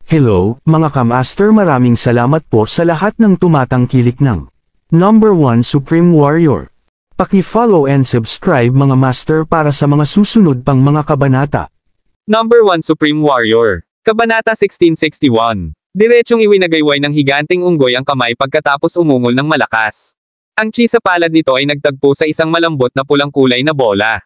Hello, mga kamaster, maraming salamat po sa lahat ng tumatangkilik ng Number 1 Supreme Warrior. Paki-follow and subscribe mga master para sa mga susunod pang mga kabanata. Number 1 Supreme Warrior. Kabanata 1661. Diretsong iwinagayway ng higanteng unggoy ang kamay pagkatapos umungol ng malakas. Ang chi sa palad nito ay nagtagpo sa isang malambot na pulang kulay na bola.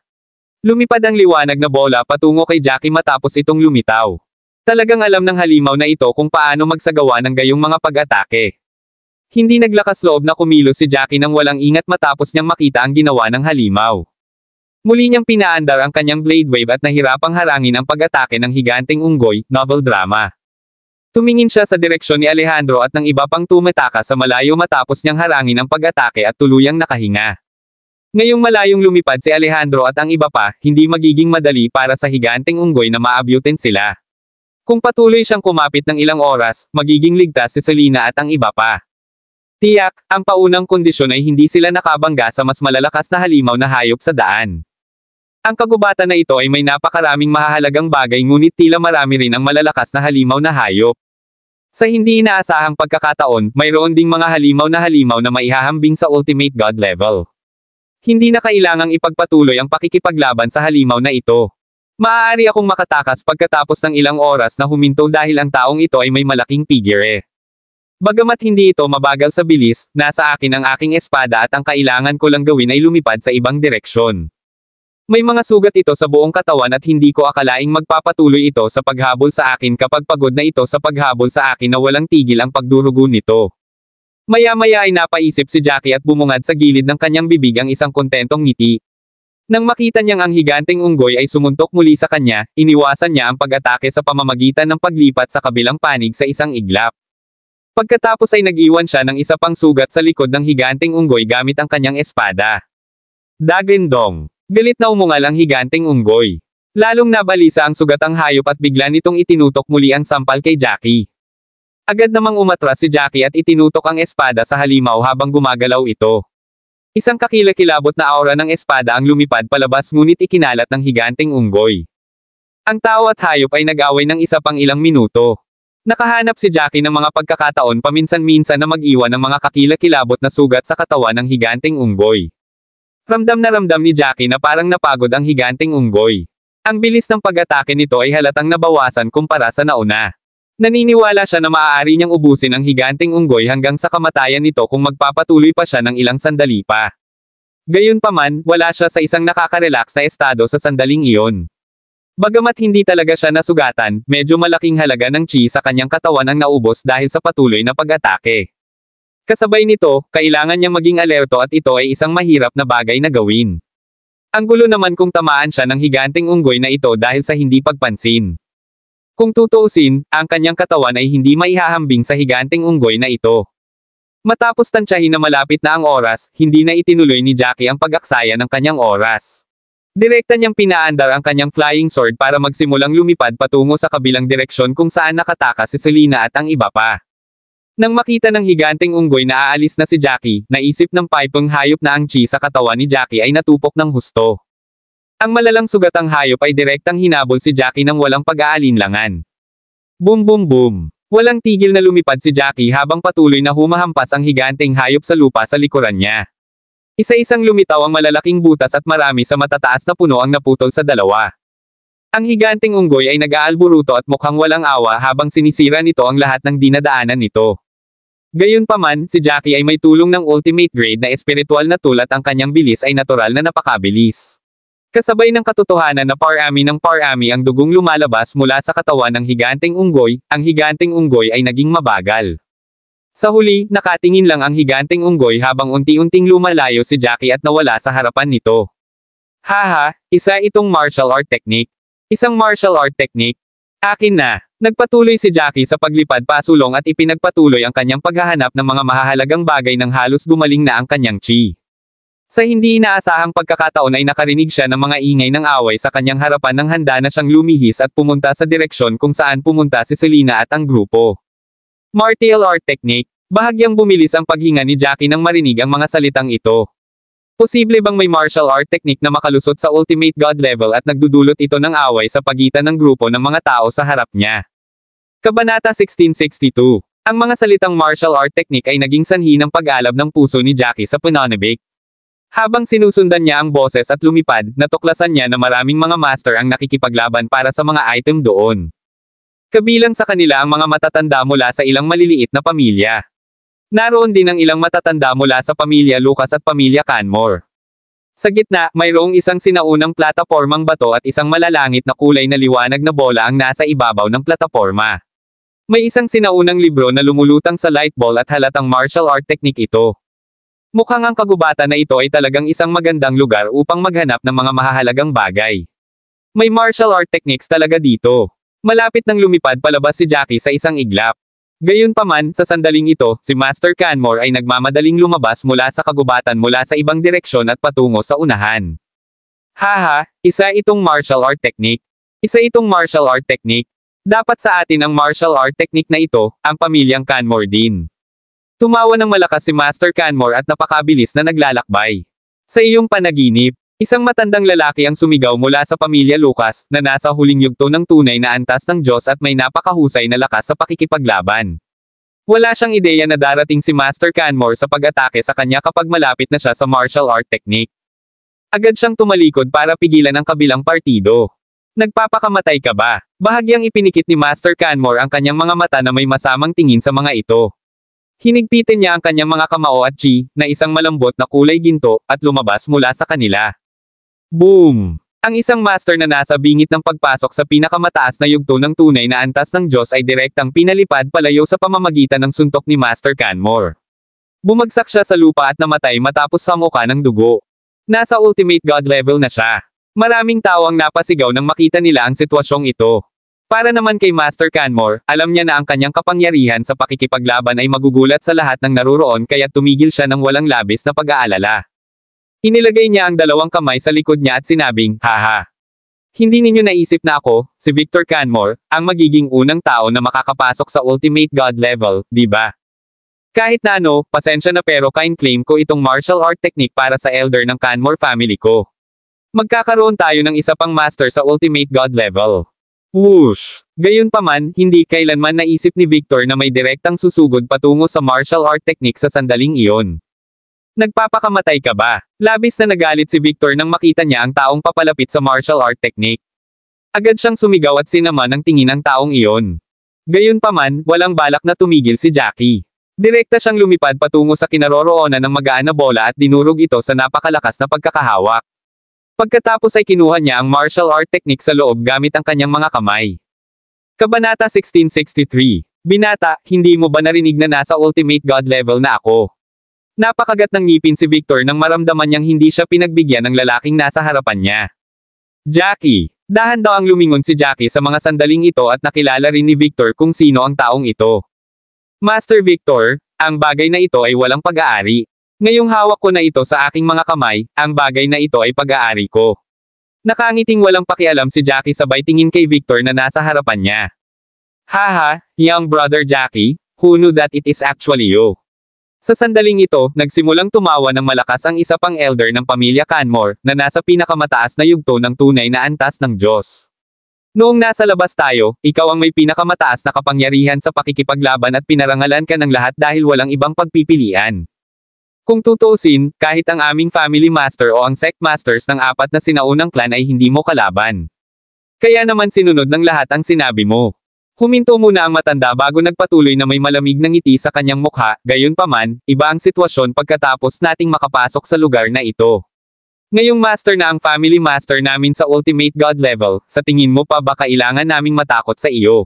Lumipad ang liwanag na bola patungo kay Jackie matapos itong lumitaw. Talagang alam ng halimaw na ito kung paano magsagawa ng gayong mga pag-atake. Hindi naglakas loob na kumilos si Jackie nang walang ingat matapos niyang makita ang ginawa ng halimaw. Muli niyang pinaandar ang kanyang blade wave at nahirapang harangin ang pag-atake ng higanteng unggoy, novel drama. Tumingin siya sa direksyon ni Alejandro at ng iba pang tumataka sa malayo matapos niyang harangin ang pag-atake at tuluyang nakahinga. Ngayong malayong lumipad si Alejandro at ang iba pa, hindi magiging madali para sa higanteng unggoy na maabutin sila. Kung patuloy siyang kumapit ng ilang oras, magiging ligtas si Selena at ang iba pa. Tiyak, ang paunang kondisyon ay hindi sila nakabangga sa mas malalakas na halimaw na hayop sa daan. Ang kagubatan na ito ay may napakaraming mahahalagang bagay ngunit tila marami rin ang malalakas na halimaw na hayop. Sa hindi inaasahang pagkakataon, mayroon ding mga halimaw na maihahambing sa ultimate god level. Hindi na kailangang ipagpatuloy ang pakikipaglaban sa halimaw na ito. Maaari akong makatakas pagkatapos ng ilang oras na huminto dahil ang taong ito ay may malaking pigire. Bagamat hindi ito mabagal sa bilis, nasa akin ang aking espada at ang kailangan ko lang gawin ay lumipad sa ibang direksyon. May mga sugat ito sa buong katawan at hindi ko akalaing magpapatuloy ito sa paghabol sa akin kapag pagod na ito sa paghabol sa akin na walang tigil ang pagdurugo nito. Maya-maya ay napaisip si Jackie at bumungad sa gilid ng kanyang bibig ang isang kontentong ngiti. Nang makita niyang ang higanteng unggoy ay sumuntok muli sa kanya, iniwasan niya ang pag-atake sa pamamagitan ng paglipat sa kabilang panig sa isang iglap. Pagkatapos ay nag-iwan siya ng isa pang sugat sa likod ng higanteng unggoy gamit ang kanyang espada. Dagendong. Galit na umungal ang higanteng unggoy. Lalong nabalisa ang sugatang hayop at bigla nitong itinutok muli ang sampal kay Jackie. Agad namang umatras si Jackie at itinutok ang espada sa halimaw habang gumagalaw ito. Isang kakilakilabot na aura ng espada ang lumipad palabas ngunit ikinalat ng higanteng unggoy. Ang tao at hayop ay nag-away ng isa pang ilang minuto. Nakahanap si Jackie ng mga pagkakataon paminsan-minsan na mag-iwan ng mga kakilakilabot na sugat sa katawan ng higanteng unggoy. Ramdam na ramdam ni Jackie na parang napagod ang higanteng unggoy. Ang bilis ng pag-atake nito ay halatang nabawasan kumpara sa nauna. Naniniwala siya na maaari niyang ubusin ang higanteng unggoy hanggang sa kamatayan nito kung magpapatuloy pa siya ng ilang sandali pa. Gayunpaman, wala siya sa isang nakaka-relax na estado sa sandaling iyon. Bagamat hindi talaga siya nasugatan, medyo malaking halaga ng chi sa kanyang katawan ang naubos dahil sa patuloy na pag-atake. Kasabay nito, kailangan niyang maging alerto at ito ay isang mahirap na bagay na gawin. Ang gulo naman kung tamaan siya ng higanteng unggoy na ito dahil sa hindi pagpansin. Kung tutuusin, ang kanyang katawan ay hindi maihahambing sa higanteng unggoy na ito. Matapos tansyahin na malapit na ang oras, hindi na itinuloy ni Jackie ang pag-aksaya ng kanyang oras. Direkta niyang pinaandar ang kanyang flying sword para magsimulang lumipad patungo sa kabilang direksyon kung saan nakatakas si Selena at ang iba pa. Nang makita ng higanteng unggoy na aalis na si Jackie, naisip ng pipong hayop na ang chi sa katawan ni Jackie ay natupok ng husto. Ang malalang sugatang hayop ay direktang hinabol si Jackie nang walang pag-aalinlangan. Boom boom boom. Walang tigil na lumipad si Jackie habang patuloy na humahampas ang higanteng hayop sa lupa sa likuran niya. Isa-isang lumitaw ang malalaking butas at marami sa matataas na puno ang naputol sa dalawa. Ang higanteng unggoy ay nag-aalburuto at mukhang walang awa habang sinisira nito ang lahat ng dinadaanan nito. Gayunpaman, si Jackie ay may tulong ng ultimate grade na espiritual na tool at ang kanyang bilis ay natural na napakabilis. Kasabay ng katotohanan na parami ng parami ang dugong lumalabas mula sa katawan ng higanteng unggoy, ang higanteng unggoy ay naging mabagal. Sa huli, nakatingin lang ang higanteng unggoy habang unti-unting lumalayo si Jackie at nawala sa harapan nito. Haha, isa itong martial art technique. Isang martial art technique. Akin na. Nagpatuloy si Jackie sa paglipad pasulong at ipinagpatuloy ang kanyang paghahanap ng mga mahahalagang bagay nang halos gumaling na ang kanyang chi. Sa hindi inaasahang pagkakataon ay nakarinig siya ng mga ingay ng away sa kanyang harapan nang handa na siyang lumihis at pumunta sa direksyon kung saan pumunta si Selena at ang grupo. Martial art technique. Bahagyang bumilis ang paghinga ni Jackie nang marinig ang mga salitang ito. Posible bang may martial art technique na makalusot sa ultimate god level at nagdudulot ito ng away sa pagitan ng grupo ng mga tao sa harap niya? Kabanata 1662. Ang mga salitang martial art technique ay naging sanhi ng pag-alab ng puso ni Jackie sa Punonibik. Habang sinusundan niya ang boses at lumipad, natuklasan niya na maraming mga master ang nakikipaglaban para sa mga item doon. Kabilang sa kanila ang mga matatanda mula sa ilang maliliit na pamilya. Naroon din ang ilang matatanda mula sa pamilya Lucas at pamilya Canmore. Sa gitna, mayroong isang sinaunang platapormang bato at isang malalangit na kulay na liwanag na bola ang nasa ibabaw ng plataporma. May isang sinaunang libro na lumulutang sa light ball at halatang martial art technique ito. Mukhang ang kagubatan na ito ay talagang isang magandang lugar upang maghanap ng mga mahahalagang bagay. May martial art techniques talaga dito. Malapit nang lumipad palabas si Jackie sa isang iglap. Gayunpaman, sa sandaling ito, si Master Canmore ay nagmamadaling lumabas mula sa kagubatan mula sa ibang direksyon at patungo sa unahan. Haha, isa itong martial art technique. Isa itong martial art technique. Dapat sa atin ang martial art technique na ito, ang pamilyang Canmore din. Tumawa ng malakas si Master Canmore at napakabilis na naglalakbay. Sa iyong panaginip, isang matandang lalaki ang sumigaw mula sa pamilya Lucas, na nasa huling yugto ng tunay na antas ng Diyos at may napakahusay na lakas sa pakikipaglaban. Wala siyang ideya na darating si Master Canmore sa pag-atake sa kanya kapag malapit na siya sa martial art technique. Agad siyang tumalikod para pigilan ang kabilang partido. Nagpapakamatay ka ba? Bahagyang ipinikit ni Master Canmore ang kanyang mga mata na may masamang tingin sa mga ito. Hinigpitin niya ang kanyang mga kamao at chi, na isang malambot na kulay ginto, at lumabas mula sa kanila. Boom! Ang isang master na nasa bingit ng pagpasok sa pinakamataas na yugto ng tunay na antas ng Diyos ay direktang pinalipad palayo sa pamamagitan ng suntok ni Master Canmore. Bumagsak siya sa lupa at namatay matapos samuka ng dugo. Nasa ultimate god level na siya. Maraming tao ang napasigaw nang makita nila ang sitwasyong ito. Para naman kay Master Canmore, alam niya na ang kanyang kapangyarihan sa pakikipaglaban ay magugulat sa lahat ng naruroon kaya tumigil siya ng walang labis na pag-aalala. Inilagay niya ang dalawang kamay sa likod niya at sinabing, haha. Hindi ninyo naisip na ako, si Victor Canmore, ang magiging unang tao na makakapasok sa ultimate god level, di ba? Kahit na ano, pasensya na pero claim ko itong martial art technique para sa elder ng Canmore family ko. Magkakaroon tayo ng isa pang master sa ultimate god level. Whoosh! Gayunpaman, hindi kailanman naisip ni Victor na may direktang susugod patungo sa martial art technique sa sandaling iyon. Nagpapakamatay ka ba? Labis na nagalit si Victor nang makita niya ang taong papalapit sa martial art technique. Agad siyang sumigaw at sinaman ang tingin ng taong iyon. Gayunpaman, walang balak na tumigil si Jackie. Direkta siyang lumipad patungo sa kinaroroonan ng magaan na bola at dinurog ito sa napakalakas na pagkakahawak. Pagkatapos ay kinuha niya ang martial art technique sa loob gamit ang kanyang mga kamay. Kabanata 1663. Binata, hindi mo ba narinig na nasa ultimate god level na ako? Napakagat ng ngipin si Victor nang maramdaman niyang hindi siya pinagbigyan ng lalaking nasa harapan niya. Jackie. Dahan daw ang lumingon si Jackie sa mga sandaling ito at nakilala rin ni Victor kung sino ang taong ito. Master Victor, ang bagay na ito ay walang pag-aari. Ngayong hawak ko na ito sa aking mga kamay, ang bagay na ito ay pag-aari ko. Nakangiting walang pakialam si Jackie sabay tingin kay Victor na nasa harapan niya. Haha, young brother Jackie, who knew that it is actually you? Sa sandaling ito, nagsimulang tumawa ng malakas ang isa pang elder ng pamilya Canmore, na nasa pinakamataas na yugto ng tunay na antas ng Diyos. Noong nasa labas tayo, ikaw ang may pinakamataas na kapangyarihan sa pakikipaglaban at pinarangalan ka ng lahat dahil walang ibang pagpipilian. Kung tutuusin, kahit ang aming family master o ang sect masters ng apat na sinaunang clan ay hindi mo kalaban. Kaya naman sinunod ng lahat ang sinabi mo. Huminto muna ang matanda bago nagpatuloy na may malamig na ngiti sa kanyang mukha, gayunpaman, iba ang sitwasyon pagkatapos nating makapasok sa lugar na ito. Ngayong master na ang family master namin sa ultimate god level, sa tingin mo pa ba kailangan naming matakot sa iyo?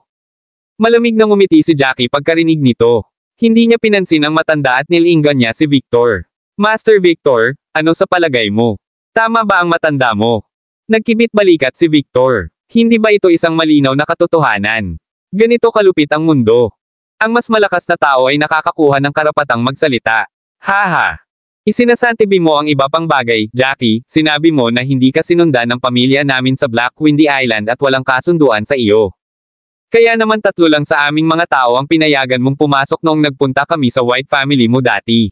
Malamig na ngumiti si Jackie pagkarinig nito. Hindi niya pinansin ang matanda at nilinggan niya si Victor. Master Victor, ano sa palagay mo? Tama ba ang matanda mo? Nagkibit balikat si Victor. Hindi ba ito isang malinaw na katotohanan? Ganito kalupit ang mundo. Ang mas malakas na tao ay nakakakuha ng karapatang magsalita. Haha. Isinasantibi mo ang iba pang bagay, Jackie, sinabi mo na hindi ka sinundan ng pamilya namin sa Black Windy Island at walang kasunduan sa iyo. Kaya naman 3 lang sa aming mga tao ang pinayagan mong pumasok noong nagpunta kami sa White family mo dati.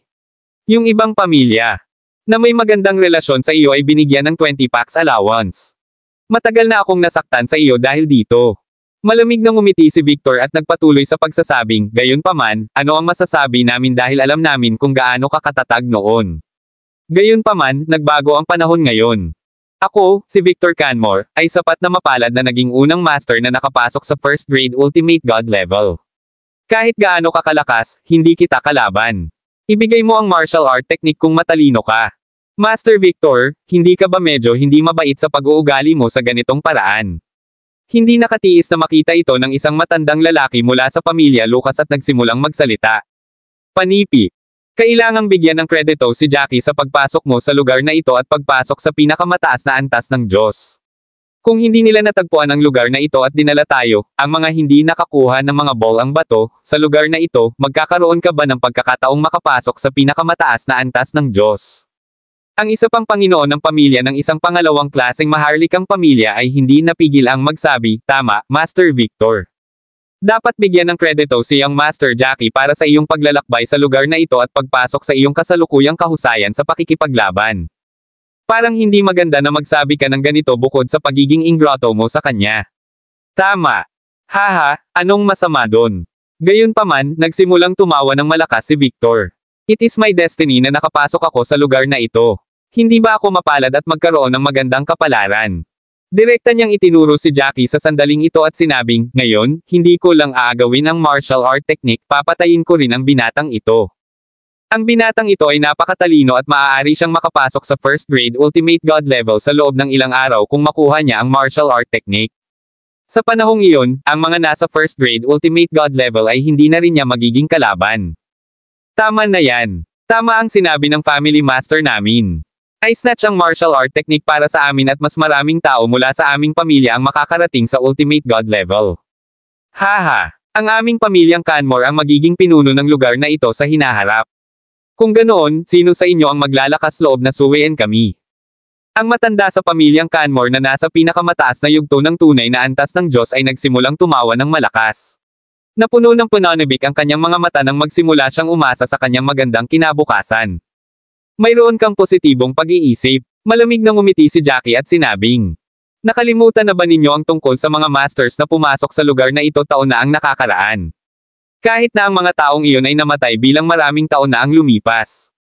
Yung ibang pamilya na may magandang relasyon sa iyo ay binigyan ng 20 packs allowance. Matagal na akong nasaktan sa iyo dahil dito. Malamig na ngumiti si Victor at nagpatuloy sa pagsasabing, gayunpaman, ano ang masasabi namin dahil alam namin kung gaano ka katatag noon. Gayunpaman, nagbago ang panahon ngayon. Ako, si Victor Canmore, ay sapat na mapalad na naging unang master na nakapasok sa first grade Ultimate God level. Kahit gaano ka kalakas, hindi kita kalaban. Ibigay mo ang martial art technique kung matalino ka. Master Victor, hindi ka ba medyo hindi mabait sa pag-uugali mo sa ganitong paraan? Hindi nakatiis na makita ito ng isang matandang lalaki mula sa pamilya Lucas at nagsimulang magsalita. Panipi. Kailangang bigyan ng kredito si Jackie sa pagpasok mo sa lugar na ito at pagpasok sa pinakamataas na antas ng Diyos. Kung hindi nila natagpuan ang lugar na ito at dinala tayo, ang mga hindi nakakuha ng mga ball ang bato, sa lugar na ito, magkakaroon ka ba ng pagkakataong makapasok sa pinakamataas na antas ng Diyos? Ang isa pang Panginoon ng pamilya ng isang pangalawang klaseng maharlikang pamilya ay hindi napigil ang magsabi, tama, Master Victor. Dapat bigyan ng kredito si Young Master Jackie para sa iyong paglalakbay sa lugar na ito at pagpasok sa iyong kasalukuyang kahusayan sa pakikipaglaban. Parang hindi maganda na magsabi ka ng ganito bukod sa pagiging ingrato mo sa kanya. Tama. Haha, anong masama doon? Gayunpaman, nagsimulang tumawa ng malakas si Victor. It is my destiny na nakapasok ako sa lugar na ito. Hindi ba ako mapalad at magkaroon ng magandang kapalaran? Direkta niyang itinuro si Jackie sa sandaling ito at sinabing, ngayon, hindi ko lang aagawin ang martial art technique, papatayin ko rin ang binatang ito. Ang binatang ito ay napakatalino at maaari siyang makapasok sa first grade Ultimate God level sa loob ng ilang araw kung makuha niya ang martial art technique. Sa panahong iyon, ang mga nasa first grade Ultimate God level ay hindi na rin niya magiging kalaban. Tama na yan. Tama ang sinabi ng family master namin. I snatch ang martial art technique para sa amin at mas maraming tao mula sa aming pamilya ang makakarating sa Ultimate God level. Haha, ang aming pamilyang Canmore ang magiging pinuno ng lugar na ito sa hinaharap. Kung ganoon, sino sa inyo ang maglalakas loob na suwayin kami? Ang matanda sa pamilyang Canmore na nasa pinakamataas na yugto ng tunay na antas ng Diyos ay nagsimulang tumawa ng malakas. Napuno ng pananabik ang kanyang mga mata nang magsimula siyang umasa sa kanyang magandang kinabukasan. Mayroon kang positibong pag-iisip. Malamig na ngumiti si Jackie at sinabing, nakalimutan na ba ninyo ang tungkol sa mga masters na pumasok sa lugar na ito taon na ang nakakaraan? Kahit na ang mga taong iyon ay namatay bilang maraming taon na ang lumipas.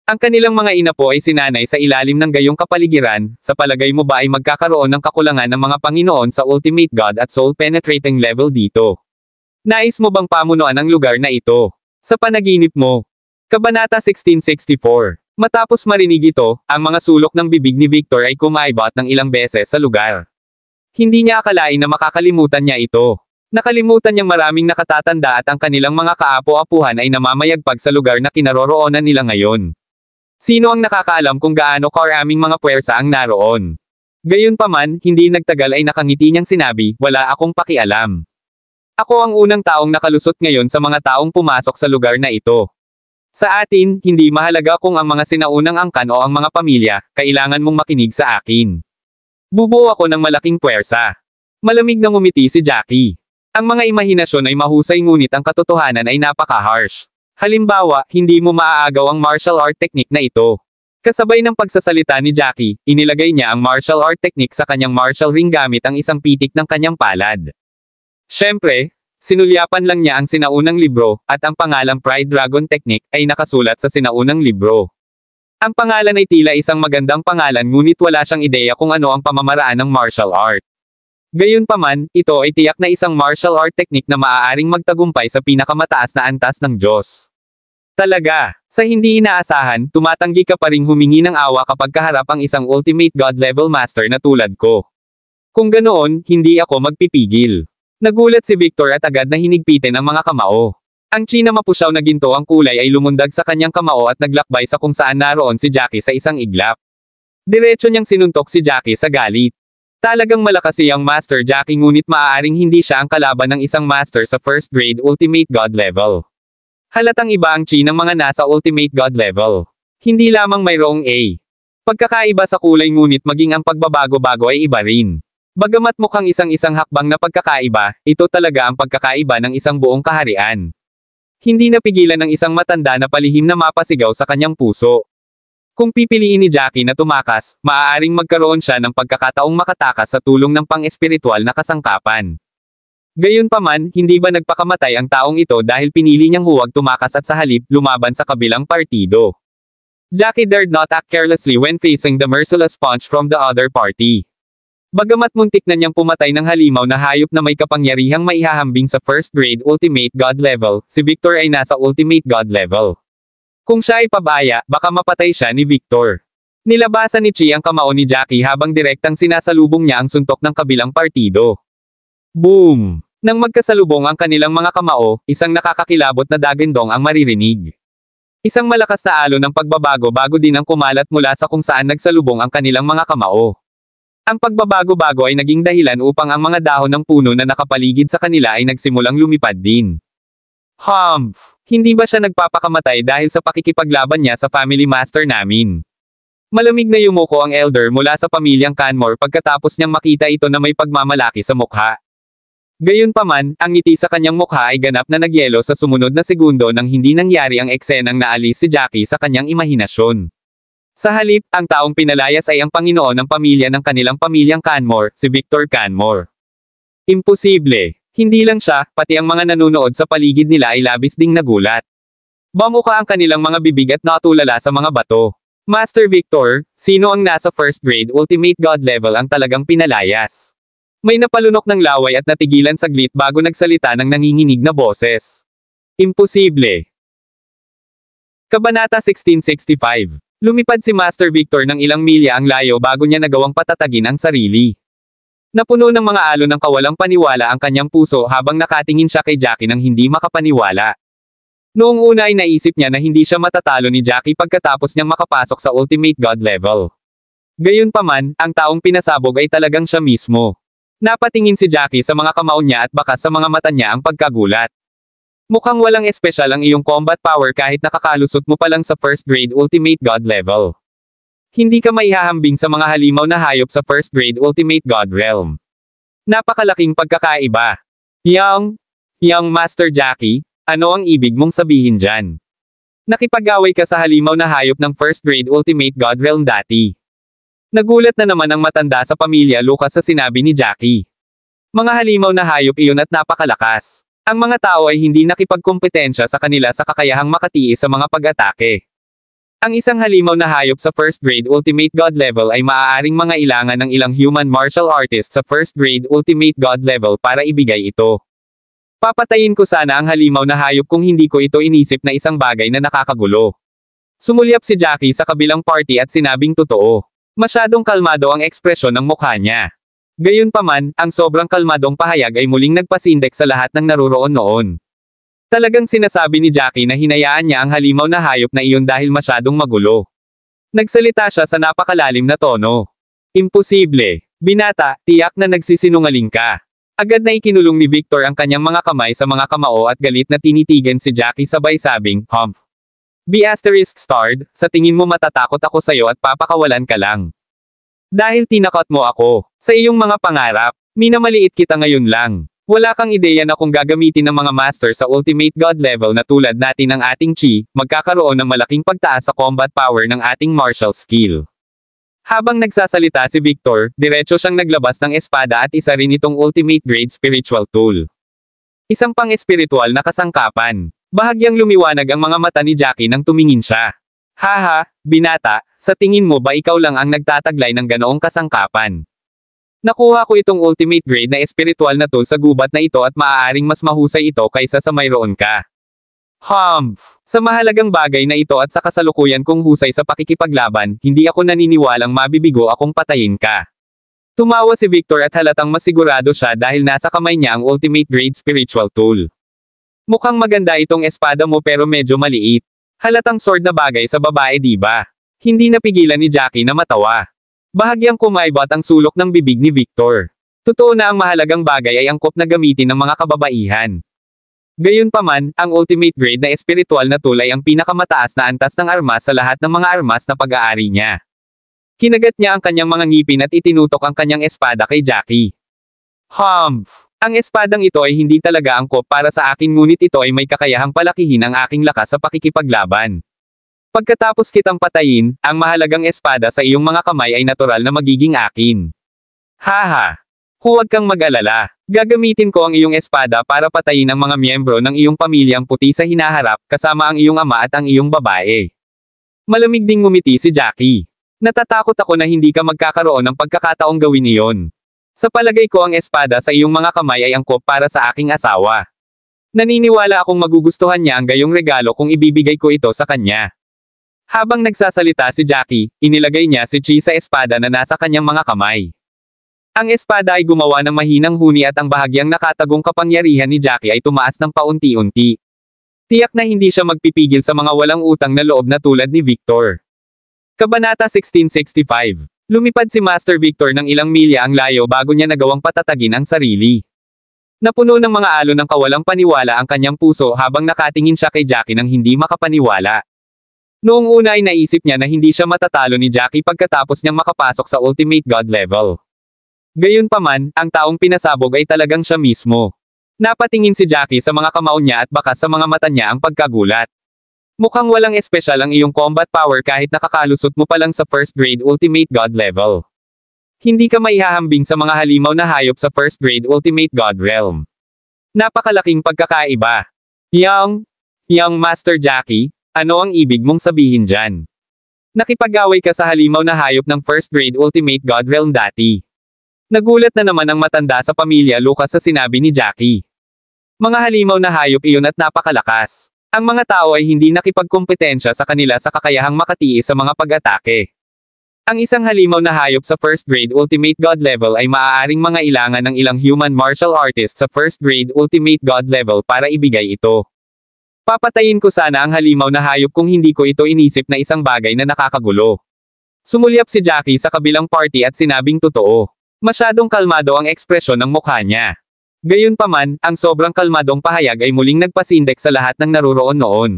Ang kanilang mga ina po ay sinanay sa ilalim ng gayong kapaligiran, sa palagay mo ba ay magkakaroon ng kakulangan ng mga Panginoon sa Ultimate God at Soul Penetrating level dito? Nais mo bang pamunuan ang lugar na ito? Sa panaginip mo. Kabanata 1664. Matapos marinig ito, ang mga sulok ng bibig ni Victor ay kumaibot ng ilang beses sa lugar. Hindi niya akalain na makakalimutan niya ito. Nakalimutan niyang maraming nakatatanda at ang kanilang mga kaapo-apuhan ay namamayagpag sa lugar na kinaroroonan nila ngayon. Sino ang nakakaalam kung gaano karaming mga puwersa ang naroon? Gayunpaman, hindi nagtagal ay nakangiti niyang sinabi, wala akong pakialam. Ako ang unang taong nakalusot ngayon sa mga taong pumasok sa lugar na ito. Sa atin, hindi mahalaga kung ang mga sinaunang angkan o ang mga pamilya, kailangan mong makinig sa akin. Bubuo ako ng malaking puwersa. Malamig na ngumiti si Jackie. Ang mga imahinasyon ay mahusay ngunit ang katotohanan ay napaka-harsh. Halimbawa, hindi mo maaagaw ang martial art technique na ito. Kasabay ng pagsasalita ni Jackie, inilagay niya ang martial art technique sa kanyang martial ring gamit ang isang pitik ng kanyang palad. Siyempre, sinulyapan lang niya ang sinaunang libro, at ang pangalang Pride Dragon Technique ay nakasulat sa sinaunang libro. Ang pangalan ay tila isang magandang pangalan ngunit wala siyang ideya kung ano ang pamamaraan ng martial art. Gayunpaman, ito ay tiyak na isang martial art technique na maaaring magtagumpay sa pinakamataas na antas ng Diyos. Talaga, sa hindi inaasahan, tumatanggi ka pa ring humingi ng awa kapag kaharap ang isang Ultimate God level master na tulad ko. Kung ganoon, hindi ako magpipigil. Nagulat si Victor at agad na hinigpitin ang mga kamao. Ang China mapusyaw na ginto ang kulay ay lumundag sa kanyang kamao at naglakbay sa kung saan naroon si Jackie sa isang iglap. Diretso niyang sinuntok si Jackie sa galit. Talagang malakas si Young Master Jackie ngunit maaaring hindi siya ang kalaban ng isang master sa first grade Ultimate God level. Halatang iba ang Chi ng mga nasa Ultimate God level. Hindi lamang mayroong A. Pagkakaiba sa kulay ngunit maging ang pagbabago-bago ay iba rin. Bagamat mukhang isang-isang hakbang na pagkakaiba, ito talaga ang pagkakaiba ng isang buong kaharian. Hindi napigilan ng isang matanda na palihim na mapasigaw sa kanyang puso. Kung pipiliin ni Jackie na tumakas, maaaring magkaroon siya ng pagkakataong makatakas sa tulong ng pang-espiritual na kasangkapan. Gayunpaman, hindi ba nagpakamatay ang taong ito dahil pinili niyang huwag tumakas at sa halip, lumaban sa kabilang partido. Jackie dared not act carelessly when facing the merciless punch from the other party. Bagamat muntik na niyang pumatay ng halimaw na hayop na may kapangyarihang maihahambing sa first grade ultimate god level, si Victor ay nasa ultimate god level. Kung siya ay pabaya, baka mapatay siya ni Victor. Nilabasan ni Chi ang kamao ni Jackie habang direktang sinasalubong niya ang suntok ng kabilang partido. Boom! Nang magkasalubong ang kanilang mga kamao, isang nakakakilabot na dagandong ang maririnig. Isang malakas na alon ng pagbabago-bago din ang kumalat mula sa kung saan nagsalubong ang kanilang mga kamao. Ang pagbabago-bago ay naging dahilan upang ang mga dahon ng puno na nakapaligid sa kanila ay nagsimulang lumipad din. Humph! Hindi ba siya nagpapakamatay dahil sa pakikipaglaban niya sa family master namin? Malamig na yumuko ang elder mula sa pamilyang Canmore pagkatapos niyang makita ito na may pagmamalaki sa mukha. Gayunpaman, ang ngiti sa kanyang mukha ay ganap na nagyelo sa sumunod na segundo nang hindi nangyari ang eksenang naalis si Jackie sa kanyang imahinasyon. Sa halip, ang taong pinalayas ay ang Panginoon ng pamilya ng kanilang pamilyang Canmore, si Victor Canmore. Imposible. Hindi lang siya, pati ang mga nanunood sa paligid nila ay labis ding nagulat. Bamuka ang kanilang mga bibig at natulala sa mga bato. Master Victor, sino ang nasa first grade ultimate god level ang talagang pinalayas? May napalunok ng laway at natigilan saglit bago nagsalita ng nanginginig na boses. Imposible. Kabanata 1665. Lumipad si Master Victor ng ilang milya ang layo bago niya nagawang patatagin ang sarili. Napuno ng mga alon ng kawalang paniwala ang kanyang puso habang nakatingin siya kay Jackie nang hindi makapaniwala. Noong una ay naisip niya na hindi siya matatalo ni Jackie pagkatapos niyang makapasok sa ultimate god level. Gayunpaman, ang taong pinasabog ay talagang siya mismo. Napatingin si Jackie sa mga kamao niya at baka sa mga mata niya ang pagkagulat. Mukhang walang espesyal ang iyong combat power kahit nakakalusot mo pa lang sa first grade ultimate god level. Hindi ka maihahambing sa mga halimaw na hayop sa first grade ultimate god realm. Napakalaking pagkakaiba. Young Master Jackie, ano ang ibig mong sabihin dyan? Nakipag-away ka sa halimaw na hayop ng first grade ultimate god realm dati. Nagulat na naman ang matanda sa pamilya Lucas sa sinabi ni Jackie. Mga halimaw na hayop iyon at napakalakas. Ang mga tao ay hindi nakipagkompetensya sa kanila sa kakayahang makatiis sa mga pag-atake. Ang isang halimaw na hayop sa first grade ultimate god level ay maaaring mangailangan ng ilang human martial artist sa first grade ultimate god level para ibigay ito. Papatayin ko sana ang halimaw na hayop kung hindi ko ito inisip na isang bagay na nakakagulo. Sumulyap si Jackie sa kabilang party at sinabing totoo. Masyadong kalmado ang ekspresyon ng mukha niya. Gayunpaman, ang sobrang kalmadong pahayag ay muling nagpasindek sa lahat ng naruroon noon. Talagang sinasabi ni Jackie na hinayaan niya ang halimaw na hayop na iyon dahil masyadong magulo. Nagsalita siya sa napakalalim na tono. Imposible. Binata, tiyak na nagsisinungaling ka. Agad na ikinulong ni Victor ang kanyang mga kamay sa mga kamao at galit na tinitigan si Jackie sabay sabing, humph. ****, sa tingin mo matatakot ako sayo at papakawalan ka lang. Dahil tinakot mo ako, sa iyong mga pangarap, minamaliit kita ngayon lang. Wala kang ideya na kung gagamitin ng mga master sa ultimate god level na tulad natin ang ating chi, magkakaroon ng malaking pagtaas sa combat power ng ating martial skill. Habang nagsasalita si Victor, diretso siyang naglabas ng espada at isa rin itong ultimate grade spiritual tool. Isang pang-espiritual na kasangkapan. Bahagyang lumiwanag ang mga mata ni Jackie nang tumingin siya. Haha, binata, sa tingin mo ba ikaw lang ang nagtataglay ng ganoong kasangkapan? Nakuha ko itong ultimate grade na espiritual na tool sa gubat na ito at maaaring mas mahusay ito kaysa sa mayroon ka. Humph! Sa mahalagang bagay na ito at sa kasalukuyan kong husay sa pakikipaglaban, hindi ako naniniwalang mabibigo akong patayin ka. Tumawa si Victor at halatang masigurado siya dahil nasa kamay niya ang ultimate grade spiritual tool. Mukhang maganda itong espada mo pero medyo maliit. Halatang sword na bagay sa babae diba? Hindi napigilan ni Jackie na matawa. Bahagyang kumaibot ang sulok ng bibig ni Victor. Totoo na ang mahalagang bagay ay angkop na gamitin ng mga kababaihan. Gayunpaman, ang ultimate grade na espiritual na tool ay ang pinakamataas na antas ng armas sa lahat ng mga armas na pag-aari niya. Kinagat niya ang kanyang mga ngipin at itinutok ang kanyang espada kay Jackie. Humph! Ang espadang ito ay hindi talaga angkop para sa akin ngunit ito ay may kakayahang palakihin ang aking lakas sa pakikipaglaban. Pagkatapos kitang patayin, ang mahalagang espada sa iyong mga kamay ay natural na magiging akin. Haha! Huwag kang mag-alala. Gagamitin ko ang iyong espada para patayin ang mga miyembro ng iyong pamilyang puti sa hinaharap, kasama ang iyong ama at ang iyong babae. Malamig ding ngumiti si Jackie. Natatakot ako na hindi ka magkakaroon ng pagkakataong gawin iyon. Sa palagay ko ang espada sa iyong mga kamay ay angkop para sa aking asawa. Naniniwala akong magugustuhan niya ang gayong regalo kung ibibigay ko ito sa kanya. Habang nagsasalita si Jackie, inilagay niya si Chi sa espada na nasa kanyang mga kamay. Ang espada ay gumawa ng mahinang huni at ang bahagyang nakatagong kapangyarihan ni Jackie ay tumaas ng paunti-unti. Tiyak na hindi siya magpipigil sa mga walang utang na loob na tulad ni Victor. Kabanata 1665. Lumipad si Master Victor ng ilang milya ang layo bago niya nagawang patatagin ang sarili. Napuno ng mga alon ng kawalang paniwala ang kanyang puso habang nakatingin siya kay Jackie nang hindi makapaniwala. Noong una ay naisip niya na hindi siya matatalo ni Jackie pagkatapos niyang makapasok sa Ultimate God level. Gayunpaman, ang taong pinasabog ay talagang siya mismo. Napatingin si Jackie sa mga kamao niya at baka sa mga mata niya ang pagkagulat. Mukhang walang espesyal ang iyong combat power kahit nakakalusot mo pa lang sa first grade Ultimate God level. Hindi ka maihahambing sa mga halimaw na hayop sa first grade Ultimate God realm. Napakalaking pagkakaiba. Young Master Jackie, ano ang ibig mong sabihin dyan? Nakipag-away ka sa halimaw na hayop ng first grade Ultimate God realm dati. Nagulat na naman ang matanda sa pamilya Lucas sa sinabi ni Jackie. Mga halimaw na hayop iyon at napakalakas. Ang mga tao ay hindi nakipagkompetensya sa kanila sa kakayahang makatiis sa mga pag-atake. Ang isang halimaw na hayop sa first grade Ultimate God level ay maaaring mga ilangan ng ilang human martial artist sa first grade Ultimate God level para ibigay ito. Papatayin ko sana ang halimaw na hayop kung hindi ko ito inisip na isang bagay na nakakagulo. Sumulyap si Jackie sa kabilang party at sinabing totoo. Masyadong kalmado ang ekspresyon ng mukha niya. Gayunpaman, ang sobrang kalmadong pahayag ay muling nagpasindak sa lahat ng naruroon noon.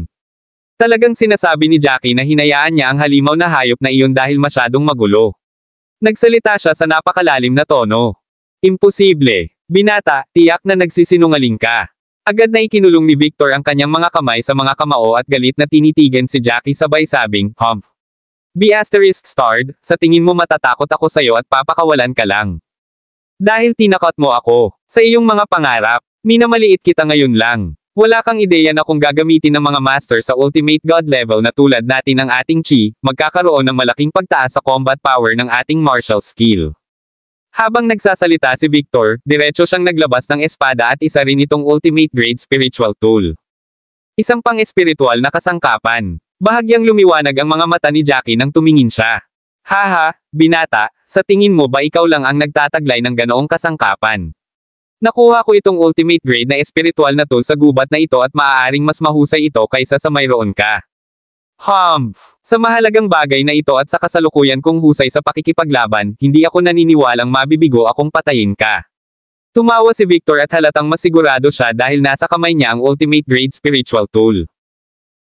Talagang sinasabi ni Jackie na hinayaan niya ang halimaw na hayop na iyon dahil masyadong magulo. Nagsalita siya sa napakalalim na tono. Imposible. Binata, tiyak na nagsisinungaling ka. Agad na ikinulong ni Victor ang kanyang mga kamay sa mga kamao at galit na tinitigan si Jackie sabay sabing, "Humph. B***starred, sa tingin mo matatakot ako sa'yo at papakawalan ka lang. Dahil tinakot mo ako, sa iyong mga pangarap, minamaliit kita ngayon lang. Wala kang ideya na kung gagamitin ng mga master sa Ultimate God level na tulad natin ng ating Chi, magkakaroon ng malaking pagtaas sa combat power ng ating martial skill." Habang nagsasalita si Victor, diretso siyang naglabas ng espada at isa rin itong ultimate grade spiritual tool. Isang pang-espiritual na kasangkapan. Bahagyang lumiwanag ang mga mata ni Jackie nang tumingin siya. Haha, binata, sa tingin mo ba ikaw lang ang nagtataglay ng ganoong kasangkapan? Nakuha ko itong ultimate grade na espiritual na tool sa gubat na ito at maaaring mas mahusay ito kaysa sa mayroon ka. Humph! Sa mahalagang bagay na ito at sa kasalukuyan kong husay sa pakikipaglaban, hindi ako naniniwalang mabibigo akong patayin ka. Tumawa si Victor at halatang masigurado siya dahil nasa kamay niya ang ultimate grade spiritual tool.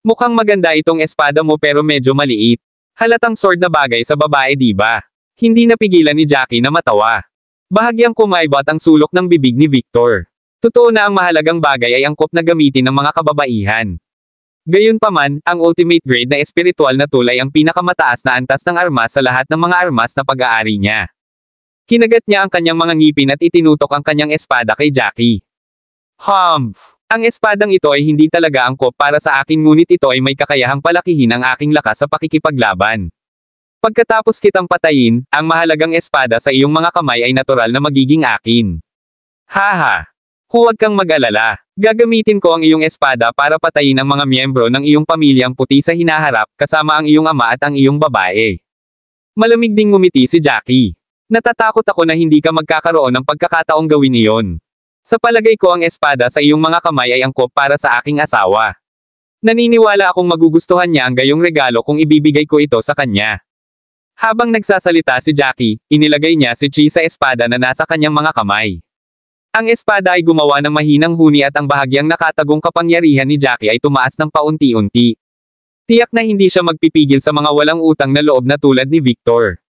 Mukhang maganda itong espada mo pero medyo maliit. Halatang sword na bagay sa babae diba? Hindi napigilan ni Jackie na matawa. Bahagyang kumaibot ang sulok ng bibig ni Victor. Totoo na ang mahalagang bagay ay angkop na gamitin ng mga kababaihan. Gayunpaman, ang ultimate grade na espiritual na tool ay ang pinakamataas na antas ng armas sa lahat ng mga armas na pag-aari niya. Kinagat niya ang kanyang mga ngipin at itinutok ang kanyang espada kay Jackie. Humph! Ang espadang ito ay hindi talaga angkop para sa akin ngunit ito ay may kakayahang palakihin ang aking lakas sa pakikipaglaban. Pagkatapos kitang patayin, ang mahalagang espada sa iyong mga kamay ay natural na magiging akin. Haha! Huwag kang mag-alala. Gagamitin ko ang iyong espada para patayin ang mga miyembro ng iyong pamilyang puti sa hinaharap, kasama ang iyong ama at ang iyong babae. Malamig ding ngumiti si Jackie. Natatakot ako na hindi ka magkakaroon ng pagkakataong gawin iyon. Sa palagay ko ang espada sa iyong mga kamay ay angkop para sa aking asawa. Naniniwala akong magugustuhan niya ang gayong regalo kung ibibigay ko ito sa kanya. Habang nagsasalita si Jackie, inilagay niya si Chi sa espada na nasa kanyang mga kamay. Ang espada ay gumawa ng mahinang huni at ang bahagyang nakatagong kapangyarihan ni Jackie ay tumaas ng paunti-unti. Tiyak na hindi siya magpipigil sa mga walang utang na loob na tulad ni Victor.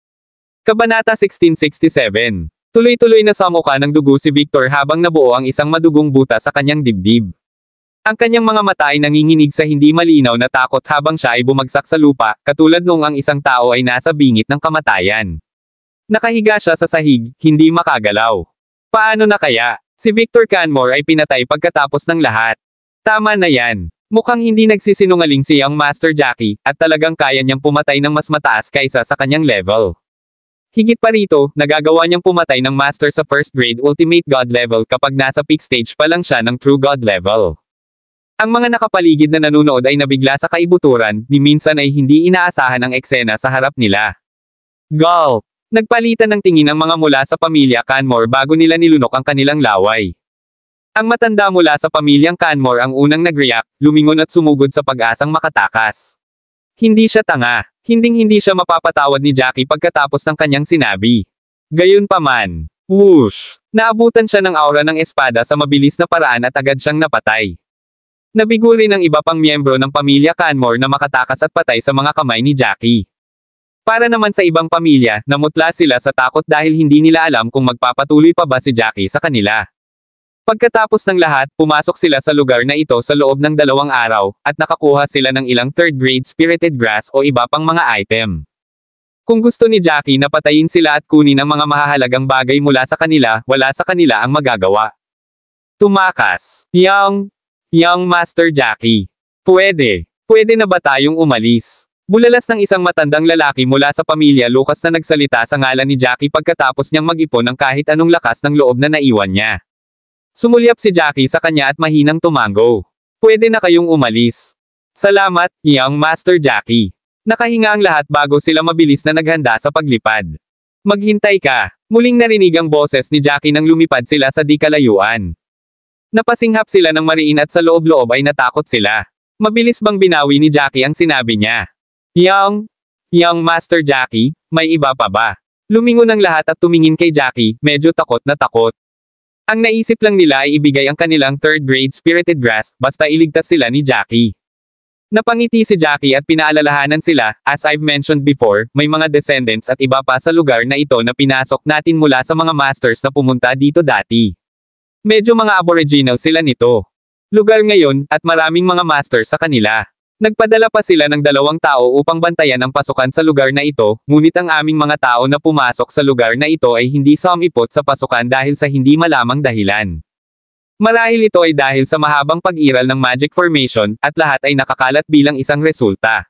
Kabanata 1667. Tuloy-tuloy na samuka ng dugo si Victor habang nabuo ang isang madugong buta sa kanyang dibdib. Ang kanyang mga mata ay nanginginig sa hindi malinaw na takot habang siya ay bumagsak sa lupa, katulad noong ang isang tao ay nasa bingit ng kamatayan. Nakahiga siya sa sahig, hindi makagalaw. Paano na kaya? Si Victor Canmore ay pinatay pagkatapos ng lahat. Tama na yan. Mukhang hindi nagsisinungaling si Young Master Jackie, at talagang kaya niyang pumatay ng mas mataas kaysa sa kanyang level. Higit pa rito, nagagawa niyang pumatay ng Master sa first grade Ultimate God level kapag nasa peak stage pa lang siya ng True God level. Ang mga nakapaligid na nanunood ay nabigla sa kaibuturan, ni minsan ay hindi inaasahan ang eksena sa harap nila. Gulp! Nagpalitan ng tingin ang mga mula sa pamilya Canmore bago nila nilunok ang kanilang laway. Ang matanda mula sa pamilyang Canmore ang unang nag-react, lumingon at sumugod sa pag-asang makatakas. Hindi siya tanga. Hinding-hindi siya mapapatawad ni Jackie pagkatapos ng kanyang sinabi. Gayunpaman. Whoosh! Naabutan siya ng aura ng espada sa mabilis na paraan at agad siyang napatay. Nabigo rin ang iba pang miyembro ng pamilya Canmore na makatakas at patay sa mga kamay ni Jackie. Para naman sa ibang pamilya, namutla sila sa takot dahil hindi nila alam kung magpapatuloy pa ba si Jackie sa kanila. Pagkatapos ng lahat, pumasok sila sa lugar na ito sa loob ng 2 araw, at nakakuha sila ng ilang third-grade spirited grass o iba pang mga item. Kung gusto ni Jackie na patayin sila at kunin ang mga mahahalagang bagay mula sa kanila, wala sa kanila ang magagawa. Tumakas. Young Master Jackie. Pwede na ba tayong umalis? Bulalas ng isang matandang lalaki mula sa pamilya Lucas na nagsalita sa ngalan ni Jackie pagkatapos niyang mag-ipon ng kahit anong lakas ng loob na naiwan niya. Sumulyap si Jackie sa kanya at mahinang tumango. Pwede na kayong umalis. Salamat, Young Master Jackie. Nakahinga ang lahat bago sila mabilis na naghanda sa paglipad. Maghintay ka. Muling narinig ang boses ni Jackie nang lumipad sila sa di kalayuan. Napasinghap sila ng mariin at sa loob-loob ay natakot sila. Mabilis bang binawi ni Jackie ang sinabi niya? Young Master Jackie, may iba pa ba? Lumingon ang lahat at tumingin kay Jackie, medyo takot na takot. Ang naisip lang nila ay ibigay ang kanilang third-grade spirited grass, basta iligtas sila ni Jackie. Napangiti si Jackie at pinaalalahanan sila, as I've mentioned before, may mga descendants at iba pa sa lugar na ito na pinasok natin mula sa mga masters na pumunta dito dati. Medyo mga aboriginal sila nito. Lugar ngayon, at maraming mga masters sa kanila. Nagpadala pa sila ng 2 tao upang bantayan ang pasukan sa lugar na ito, ngunit ang aming mga tao na pumasok sa lugar na ito ay hindi sumipot sa pasukan dahil sa hindi malamang dahilan. Marahil ito ay dahil sa mahabang pag-iral ng magic formation, at lahat ay nakakalat bilang isang resulta.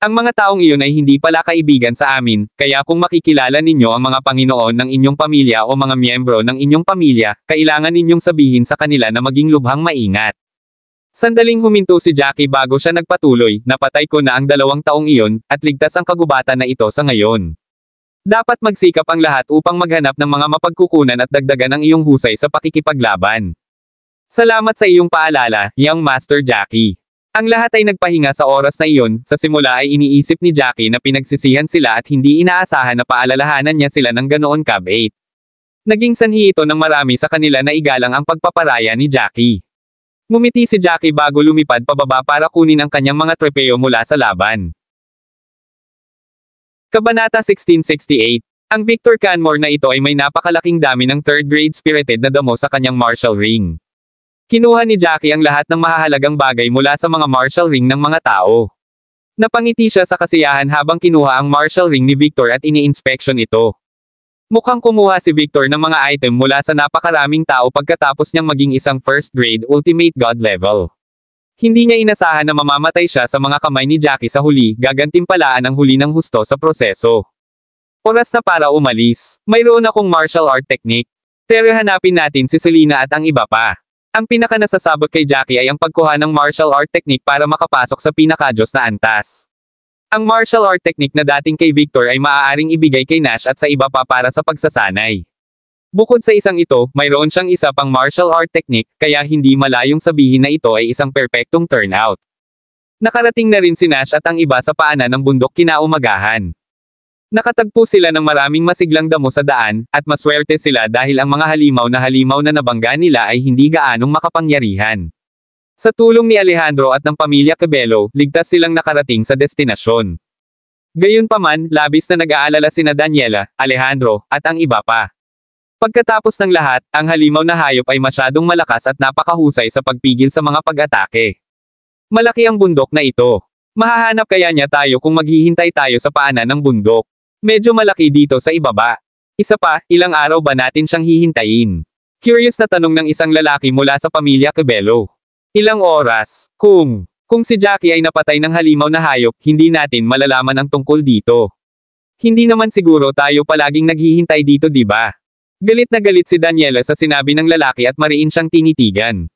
Ang mga taong iyon ay hindi pala kaibigan sa amin, kaya kung makikilala ninyo ang mga Panginoon ng inyong pamilya o mga miyembro ng inyong pamilya, kailangan ninyong sabihin sa kanila na maging lubhang maingat. Sandaling huminto si Jackie bago siya nagpatuloy, napatay ko na ang 2 taong iyon, at ligtas ang kagubatan na ito sa ngayon. Dapat magsikap ang lahat upang maghanap ng mga mapagkukunan at dagdagan ang iyong husay sa pakikipaglaban. Salamat sa iyong paalala, Young Master Jackie. Ang lahat ay nagpahinga sa oras na iyon, sa simula ay iniisip ni Jackie na pinagsisihan sila at hindi inaasahan na paalalahanan niya sila ng ganoon kabait. Naging sanhi ito ng marami sa kanila na igalang ang pagpaparaya ni Jackie. Ngumiti si Jackie bago lumipad pababa para kunin ang kanyang mga trepeo mula sa laban. Kabanata 1668. Ang Victor Canmore na ito ay may napakalaking dami ng third-grade spirited na damo sa kanyang martial ring. Kinuha ni Jackie ang lahat ng mahahalagang bagay mula sa mga martial ring ng mga tao. Napangiti siya sa kasiyahan habang kinuha ang martial ring ni Victor at ini-inspection ito. Mukhang kumuha si Victor ng mga item mula sa napakaraming tao pagkatapos niyang maging isang first-grade Ultimate God level. Hindi niya inasahan na mamamatay siya sa mga kamay ni Jackie sa huli, gagantimpalaan ang huli ng husto sa proseso. Oras na para umalis. Mayroon akong martial art technique. Pero hanapin natin si Selena at ang iba pa. Ang pinaka-nasasabot kay Jackie ay ang pagkuha ng martial art technique para makapasok sa pinaka-Diyos na antas. Ang martial art technique na dating kay Victor ay maaaring ibigay kay Nash at sa iba pa para sa pagsasanay. Bukod sa isang ito, mayroon siyang isa pang martial art technique, kaya hindi malayong sabihin na ito ay isang perpektong turnout. Nakarating na rin si Nash at ang iba sa paanan ng bundok kinaumagahan. Nakatagpo sila ng maraming masiglang damo sa daan, at maswerte sila dahil ang mga halimaw na nabangga nila ay hindi gaanong makapangyarihan. Sa tulong ni Alejandro at ng pamilya Cabello, ligtas silang nakarating sa destinasyon. Gayunpaman, labis na nag-aalala sina Daniela, Alejandro, at ang iba pa. Pagkatapos ng lahat, ang halimaw na hayop ay masyadong malakas at napakahusay sa pagpigil sa mga pag-atake. Malaki ang bundok na ito. Mahahanap kaya niya tayo kung maghihintay tayo sa paanan ng bundok. Medyo malaki dito sa ibaba. Isa pa, ilang araw ba natin siyang hihintayin? Curious na tanong ng isang lalaki mula sa pamilya Cabello. Ilang oras? Kung si Jackie ay napatay ng halimaw na hayop, hindi natin malalaman ang tungkol dito. Hindi naman siguro tayo palaging naghihintay dito, di ba? Galit na galit si Daniela sa sinabi ng lalaki at mariin siyang tinitigan.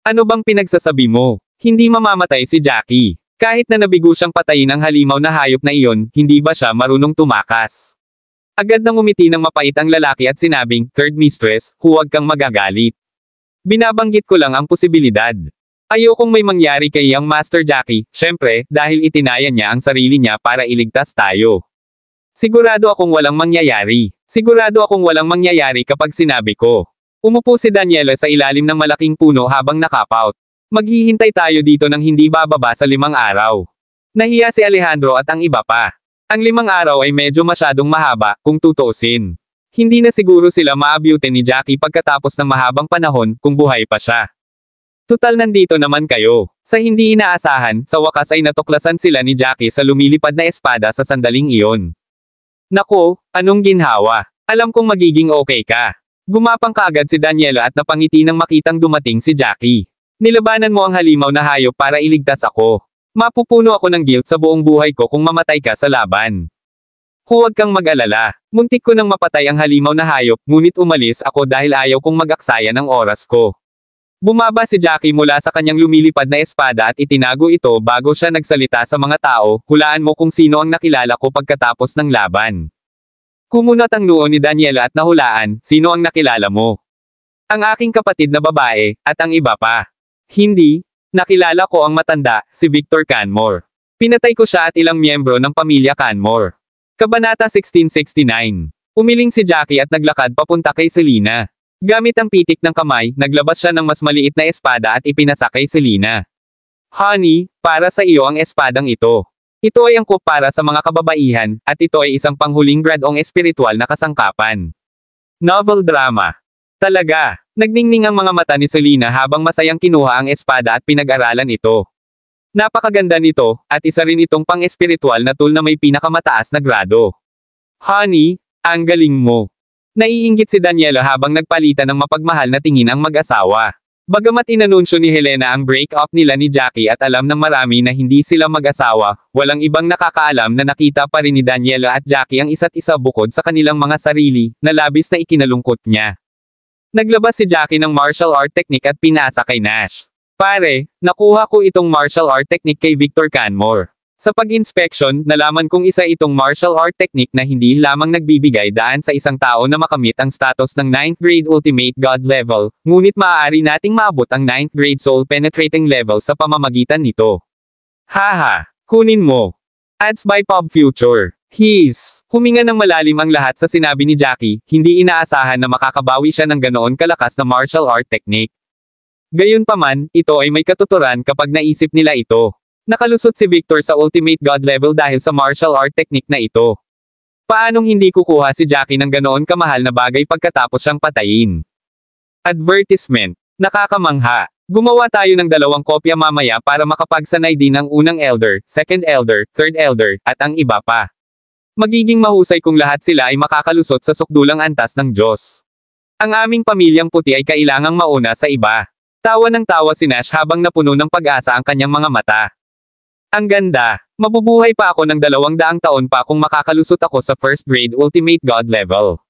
Ano bang pinagsasabi mo? Hindi mamamatay si Jackie. Kahit na nabigo siyang patayin ang halimaw na hayop na iyon, hindi ba siya marunong tumakas? Agad nang umiti ng mapait ang lalaki at sinabing, "Third mistress, huwag kang magagalit. Binabanggit ko lang ang posibilidad. Ayokong may mangyari kay Young Master Jackie, syempre, dahil itinaya niya ang sarili niya para iligtas tayo. Sigurado akong walang mangyayari. Sigurado akong walang mangyayari kapag sinabi ko." Umupo si Daniela sa ilalim ng malaking puno habang nakapout. Maghihintay tayo dito ng hindi bababa sa 5 araw. Nahiya si Alejandro at ang iba pa. Ang 5 araw ay medyo masyadong mahaba, kung tutuusin. Hindi na siguro sila maabyute ni Jackie pagkatapos ng mahabang panahon, kung buhay pa siya. Tutal nandito naman kayo. Sa hindi inaasahan, sa wakas ay natuklasan sila ni Jackie sa lumilipad na espada sa sandaling iyon. Nako, anong ginhawa? Alam kong magiging okay ka. Gumapang kaagad si Daniela at napangiti nang makitang dumating si Jackie. Nilabanan mo ang halimaw na hayop para iligtas ako. Mapupuno ako ng guilt sa buong buhay ko kung mamatay ka sa laban. Huwag kang mag-alala. Muntik ko nang mapatay ang halimaw na hayop, ngunit umalis ako dahil ayaw kong mag-aksaya ng oras ko. Bumaba si Jackie mula sa kanyang lumilipad na espada at itinago ito bago siya nagsalita sa mga tao. Hulaan mo kung sino ang nakilala ko pagkatapos ng laban. Kumunat ang noo ni Daniela at nahulaan, sino ang nakilala mo? Ang aking kapatid na babae, at ang iba pa. Hindi. Nakilala ko ang matanda, si Victor Canmore. Pinatay ko siya at ilang miyembro ng pamilya Canmore. Kabanata 1669. Umiling si Jackie at naglakad papunta kay Selena. Gamit ang pitik ng kamay, naglabas siya ng mas maliit na espada at ipinasa kay Selena. "Honey, para sa iyo ang espadang ito. Ito ay angkop para sa mga kababaihan, at ito ay isang panghuling gradong espiritual na kasangkapan." Novel drama. Talaga. Nagningning ang mga mata ni Selena habang masayang kinuha ang espada at pinag-aralan ito. Napakaganda nito, at isa rin itong pang-espiritual na tool na may pinakamataas na grado. "Honey, ang galing mo." Naiinggit si Daniela habang nagpalitan ng mapagmahal na tingin ang mag-asawa. Bagamat inanunsyo ni Helena ang break-up nila ni Jackie at alam ng marami na hindi sila mag-asawa, walang ibang nakakaalam na nakita pa rin ni Daniela at Jackie ang isa't isa bukod sa kanilang mga sarili, na labis na ikinalungkot niya. Naglabas si Jackie ng martial art technique at pinasa kay Nash. "Pare, nakuha ko itong martial art technique kay Victor Canmore. Sa pag-inspection, nalaman kong isa itong martial art technique na hindi lamang nagbibigay daan sa isang tao na makamit ang status ng 9th grade Ultimate God level, ngunit maaari nating maabot ang 9th grade Soul Penetrating level sa pamamagitan nito. Haha, kunin mo." Ads by Pop Future. Huminga ng malalim ang lahat sa sinabi ni Jackie, hindi inaasahan na makakabawi siya ng ganoon kalakas na martial art technique. Gayunpaman, ito ay may katuturan kapag naisip nila ito. Nakalusot si Victor sa Ultimate God level dahil sa martial art technique na ito. Paanong hindi kukuha si Jackie ng ganoon kamahal na bagay pagkatapos siyang patayin? Advertisement. Nakakamangha. Gumawa tayo ng 2 kopya mamaya para makapagsanay din ang unang elder, second elder, third elder, at ang iba pa. Magiging mahusay kung lahat sila ay makakalusot sa sukdulang antas ng Diyos. Ang aming pamilyang puti ay kailangang mauna sa iba. Tawa ng tawa si Nash habang napuno ng pag-asa ang kanyang mga mata. Ang ganda. Mabubuhay pa ako ng 200 taon pa kung makakalusot ako sa first grade Ultimate God level.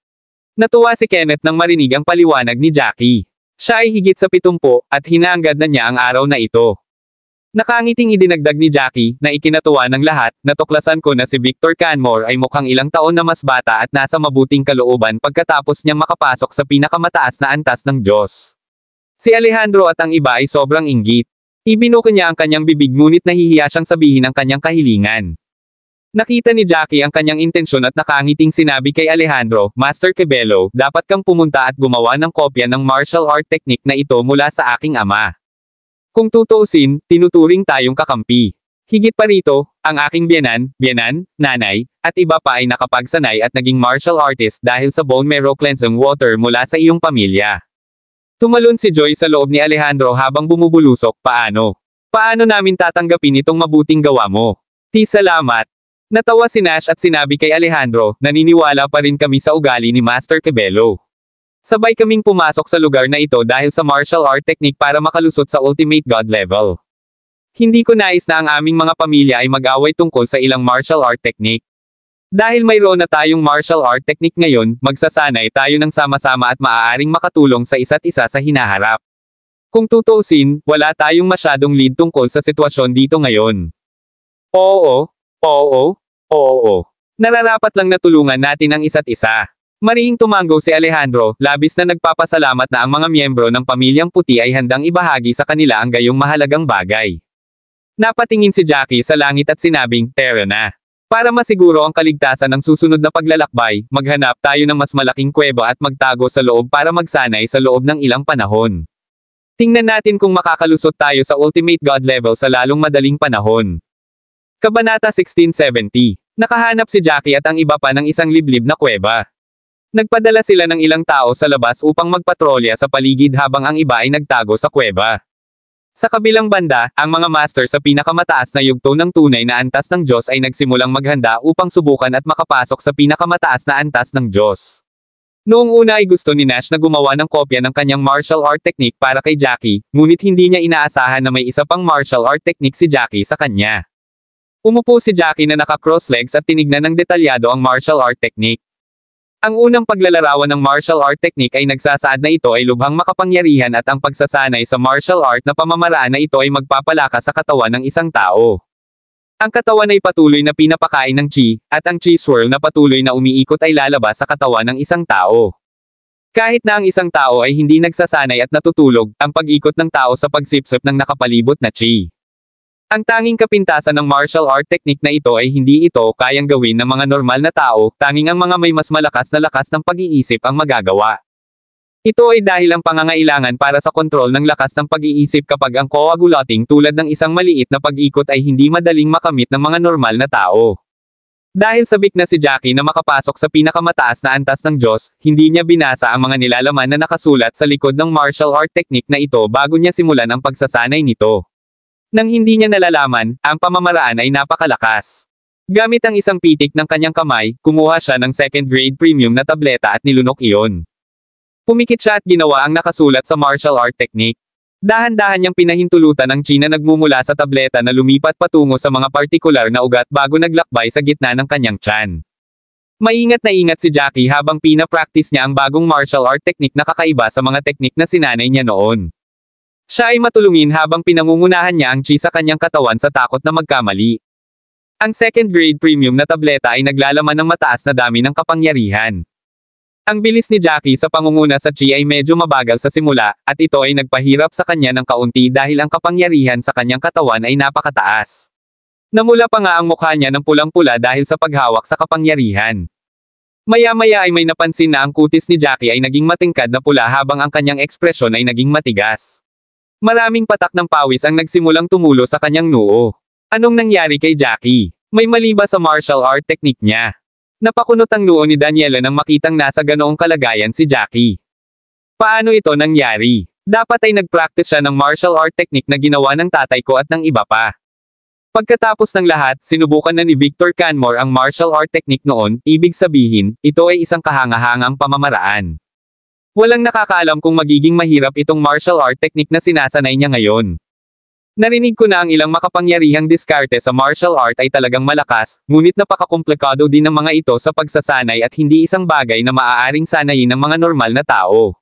Natuwa si Kenneth nang marinig ang paliwanag ni Jackie. Siya ay higit sa 70, at hinahangad na niya ang araw na ito. Nakangiting idinagdag ni Jackie, na ikinatuwa ng lahat, natuklasan ko na si Victor Canmore ay mukhang ilang taon na mas bata at nasa mabuting kalooban pagkatapos niyang makapasok sa pinakamataas na antas ng Diyos. Si Alejandro at ang iba ay sobrang inggit. Ibinuko niya ang kanyang bibig ngunit nahihiya siyang sabihin ang kanyang kahilingan. Nakita ni Jackie ang kanyang intensyon at nakangiting sinabi kay Alejandro, "Master Cabello, dapat kang pumunta at gumawa ng kopya ng martial art technique na ito mula sa aking ama. Kung tutuusin, tinuturing tayong kakampi. Higit pa rito, ang aking biyenan, nanay, at iba pa ay nakapagsanay at naging martial artist dahil sa bone marrow cleansing water mula sa iyong pamilya." Tumalon si Joy sa loob ni Alejandro habang bumubulusok, "Paano? Paano namin tatanggapin itong mabuting gawa mo? Salamat." Natawa si Nash at sinabi kay Alejandro, naniniwala pa rin kami sa ugali ni Master Cabello. Sabay kaming pumasok sa lugar na ito dahil sa martial art technique para makalusot sa ultimate god level. Hindi ko nais na ang aming mga pamilya ay mag-away tungkol sa ilang martial art technique. Dahil mayroon na tayong martial art technique ngayon, magsasanay tayo ng sama-sama at maaaring makatulong sa isa't isa sa hinaharap. Kung tutuusin, wala tayong masyadong lead tungkol sa sitwasyon dito ngayon. Oo. Nararapat lang na tulungan natin ang isa't isa. Mariing tumango si Alejandro, labis na nagpapasalamat na ang mga miyembro ng Pamilyang Puti ay handang ibahagi sa kanila ang gayong mahalagang bagay. Napatingin si Jackie sa langit at sinabing, tara na. Para masiguro ang kaligtasan ng susunod na paglalakbay, maghanap tayo ng mas malaking kuweba at magtago sa loob para magsanay sa loob ng ilang panahon. Tingnan natin kung makakalusot tayo sa ultimate god level sa lalong madaling panahon. Kabanata 1670. Nakahanap si Jackie at ang iba pa ng isang liblib na kuweba. Nagpadala sila ng ilang tao sa labas upang magpatrolya sa paligid habang ang iba ay nagtago sa kuweba. Sa kabilang banda, ang mga master sa pinakamataas na yugto ng tunay na antas ng Diyos ay nagsimulang maghanda upang subukan at makapasok sa pinakamataas na antas ng Diyos. Noong una ay gusto ni Nash na gumawa ng kopya ng kanyang martial art technique para kay Jackie, ngunit hindi niya inaasahan na may isa pang martial art technique si Jackie sa kanya. Umupo si Jackie na naka-cross legs at tinignan ng detalyado ang martial art technique. Ang unang paglalarawan ng martial art technique ay nagsasaad na ito ay lubhang makapangyarihan at ang pagsasanay sa martial art na pamamaraan na ito ay magpapalakas sa katawan ng isang tao. Ang katawan ay patuloy na pinapakain ng chi, at ang chi swirl na patuloy na umiikot ay lalabas sa katawan ng isang tao. Kahit na ang isang tao ay hindi nagsasanay at natutulog, ang pag-ikot ng tao sa pagsipsip ng nakapalibot na chi. Ang tanging kapintasan ng martial art technique na ito ay hindi ito kayang gawin ng mga normal na tao, tanging ang mga may mas malakas na lakas ng pag-iisip ang magagawa. Ito ay dahil ang pangangailangan para sa kontrol ng lakas ng pag-iisip kapag ang coagulating tulad ng isang maliit na pag-ikot ay hindi madaling makamit ng mga normal na tao. Dahil sabik na si Jackie na makapasok sa pinakamataas na antas ng Diyos, hindi niya binasa ang mga nilalaman na nakasulat sa likod ng martial art technique na ito bago niya simulan ang pagsasanay nito. Nang hindi niya nalalaman, ang pamamaraan ay napakalakas. Gamit ang isang pitik ng kanyang kamay, kumuha siya ng second grade premium na tableta at nilunok iyon. Pumikit siya at ginawa ang nakasulat sa martial art technique. Dahan-dahan niyang pinahintulutan ang chi na nagmumula sa tableta na lumipat patungo sa mga partikular na ugat bago naglakbay sa gitna ng kanyang tiyan. Maingat na ingat si Jackie habang pina-practice niya ang bagong martial art technique na kakaiba sa mga teknik na sinanay niya noon. Siya ay matulungin habang pinangungunahan niya ang chi sa kanyang katawan sa takot na magkamali. Ang second grade premium na tableta ay naglalaman ng mataas na dami ng kapangyarihan. Ang bilis ni Jackie sa pangunguna sa chi ay medyo mabagal sa simula, at ito ay nagpahirap sa kanya ng kaunti dahil ang kapangyarihan sa kanyang katawan ay napakataas. Namula pa nga ang mukha niya ng pulang-pula dahil sa paghawak sa kapangyarihan. Maya-maya ay may napansin na ang kutis ni Jackie ay naging matingkad na pula habang ang kanyang ekspresyon ay naging matigas. Maraming patak ng pawis ang nagsimulang tumulo sa kanyang noo. Anong nangyari kay Jackie? May mali ba sa martial art technique niya? Napakunot ang noo ni Daniela nang makitang nasa ganoong kalagayan si Jackie. Paano ito nangyari? Dapat ay nag-practice siya ng martial art technique na ginawa ng tatay ko at ng iba pa. Pagkatapos ng lahat, sinubukan na ni Victor Canmore ang martial art technique noon, ibig sabihin, ito ay isang kahangahangang pamamaraan. Walang nakakaalam kung magiging mahirap itong martial art technique na sinasanay niya ngayon. Narinig ko na ang ilang makapangyarihang diskarte sa martial art ay talagang malakas, ngunit napakakomplikado din ng mga ito sa pagsasanay at hindi isang bagay na maaaring sanayin ng mga normal na tao.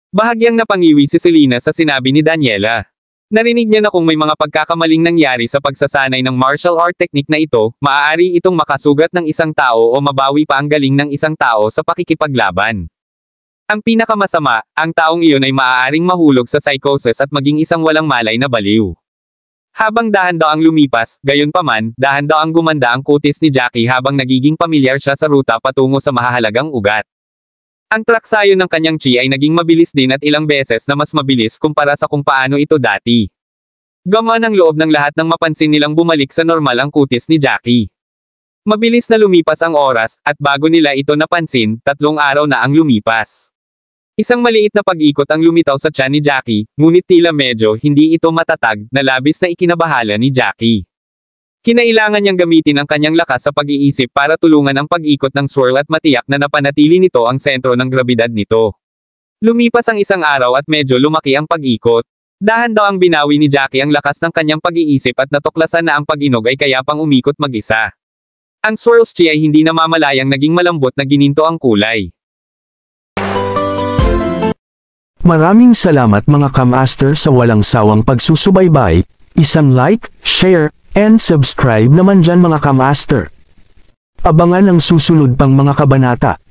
Bahagyang napangiwi si Selena sa sinabi ni Daniela. Narinig niya na kung may mga pagkakamaling nangyari sa pagsasanay ng martial art technique na ito, maaari itong makasugat ng isang tao o mabawi pa ang galing ng isang tao sa pakikipaglaban. Ang pinakamasama, ang taong iyon ay maaaring mahulog sa psychosis at maging isang walang malay na baliw. Habang dahan-daang lumipas, gayunpaman, dahan-daang gumanda ang kutis ni Jackie habang nagiging pamilyar siya sa ruta patungo sa mahahalagang ugat. Ang traksayo ng kanyang chi ay naging mabilis din at ilang beses na mas mabilis kumpara sa kung paano ito dati. Gamaan ang loob ng lahat nang mapansin nilang bumalik sa normal ang kutis ni Jackie. Mabilis na lumipas ang oras, at bago nila ito napansin, 3 araw na ang lumipas. Isang maliit na pag-ikot ang lumitaw sa tiyan ni Jackie, ngunit tila medyo hindi ito matatag, na labis na ikinabahala ni Jackie. Kinailangan niyang gamitin ang kanyang lakas sa pag-iisip para tulungan ang pag-ikot ng swirl at matiyak na napanatili nito ang sentro ng grabidad nito. Lumipas ang isang araw at medyo lumaki ang pag-ikot. Dahan-dahang binawi ni Jackie ang lakas ng kanyang pag-iisip at natuklasan na ang pag-inog ay kaya pang umikot mag-isa. Ang swirl's chi ay hindi namamalayang naging malambot na gininto ang kulay. Maraming salamat mga ka-master sa walang sawang pagsusubaybay, isang like, share, and subscribe naman dyan mga ka-master. Abangan ang susunod pang mga kabanata.